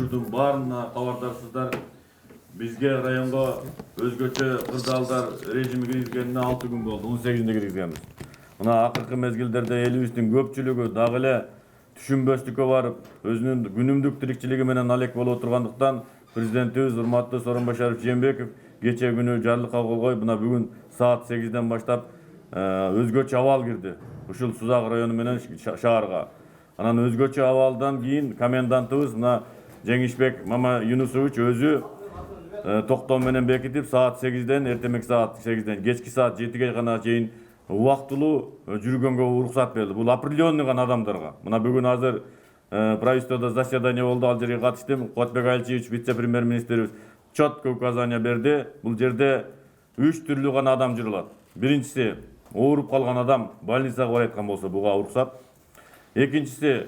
Yurtun barına kabardarsızlar. Bizge rayonga özgöçe kırdalдар rejimi kirgizgenine 6 gün oldu. 18'inde kirgizgenmiz. Muna akırkı mezgilderde elibizдің көпчүлүгү дагы эле түшүнбөстүккө барып, өзүнүн күнүмдүк тирикчилиги менен алек болуп отургандыктан президентибиз урматтуу Сооронбай Жээнбеков кече күнү жарлыкка кол коюп, мына бүгүн саат 8-ден баштап өзгөчө абал кирди. Ушул Сузак району менен шаарга. Анан өзгөчө абалдан кийин комендантыбыз мына Жеңишбек Мама Юнусович өзү токтоо менен бекитип саат 8-ден эртемек саат 8-ден кечки саат 7-ге гана чейин убактылуу жүргөнгө уруксат берилди. Бул определенный гана адамдарга. Мына бүгүн азыр правительстводо заседание болду, ал жерге катыштым. Куатбек Альчиевич вице-премьер-министрибиз четко указание берди. Бул жерде 3 түрлүү гана адам жүрүлат. Биринчиси ооруп калган адам больницага бара аткан болсо буга уруксат. Экинчиси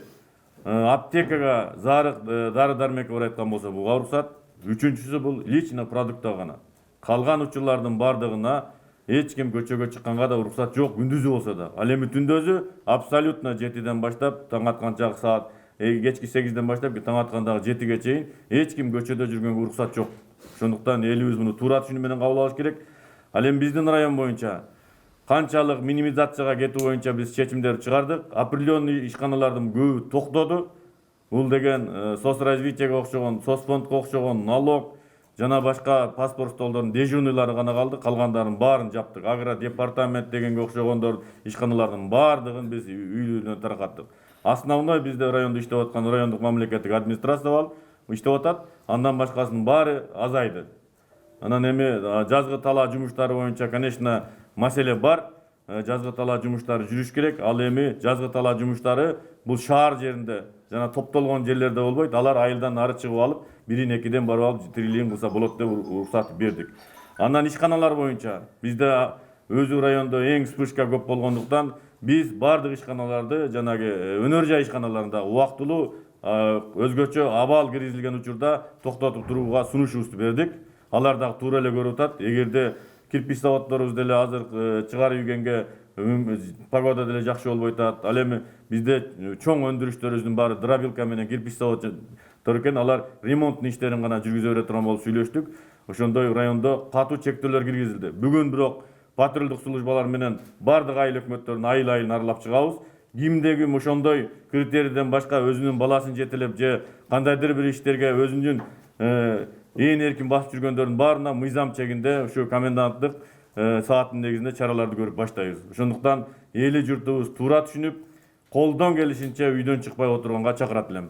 аптекага зарык дары-дармекке бара аткан болсо буга уруксат. Үчүнчүсү бул лично продукта гана. Калган учурлардын бардыгына эч ким көчөгө чыкканга да уруксат жок, күндүзү болсо да. Ал эми түндөзү абсолютно 7-ден баштап таң атканча саат кечки 8-ден баштап таң аткандагы 7-ге чейин эч ким көчөдө жүргөнгө уруксат жок. Ошондуктан элибиз муну туура түшүнүү менен кабыл алыш керек. Ал эми биздин район боюнча канчалык минимизацияга кетүү боюнча биз чечимдер чыгардык. Определенный ишканалардын көбү токтоду. Бул деген соцразвитиеге окшогон, соцфондко окшогон, налог жана башка паспорт столдордун дежурныйлары гана калды. Калгандарын баарын жаптык. Агродепартамент дегенге окшогондор ишканалардын баардыгын биз үйлөрүнө таркаттык. Основной бизде райондо иштеп аткан райондук мамлекеттик администрация бар, иштеп атат. Андан башкасынын баары азайды. Анан эми жазгы талаа жумуштары боюнча, конечно, маселе бар. Жазгы талаа жумуштары жүрүш керек. Ал эми жазгы талаа жумуштары бул шаар жеринде жана топтолгон жерлерде болбойт. Алар айылдан ары чыгып алып, 1-2-ден барып алып тирилин кылса болот деп уруксат бердик. Андан ишканалар боюнча бизде өзү райондо эң вспышка көп болгондуктан биз бардык ишканаларды жанагы өнөр жай ишканаларында убактылуу өзгөчө абал киргизилген учурда токтотуп турууга сунушубузду бердик. Алар дагы туура эле көрүп атат. Эгерде кирпич заводдорубуз деле азыр чыгарып ийгенге погода деле жакшы болбой атат. Ал эми бизде чоң өндүрүштөрүбүздүн баары дробилка менен кирпич заводдор экен. Алар ремонттун иштерин гана жүргүзө бере турган болуп сүйлөштүк. Ошондой райондо катуу чектөөлөр киргизилди. Бүгүн бирок патрулдук службалар менен бардык айыл өкмөттөрүн айыл-айыл аралап чыгабыз. Кимде ким ошондой критерийден башка өзүнүн баласын жетелеп же кандайдыр бир иштерге өзүнүн ээн эркин басып жүргөндөрдүн баарына мыйзам чегинде ушу коменданттык сааттын негизинде чараларды көрүп баштайбыз. Ошондуктан эли журтубуз туура түшүнүп, колдон келишинче үйдөн чыкпай отурганга чакырат элем.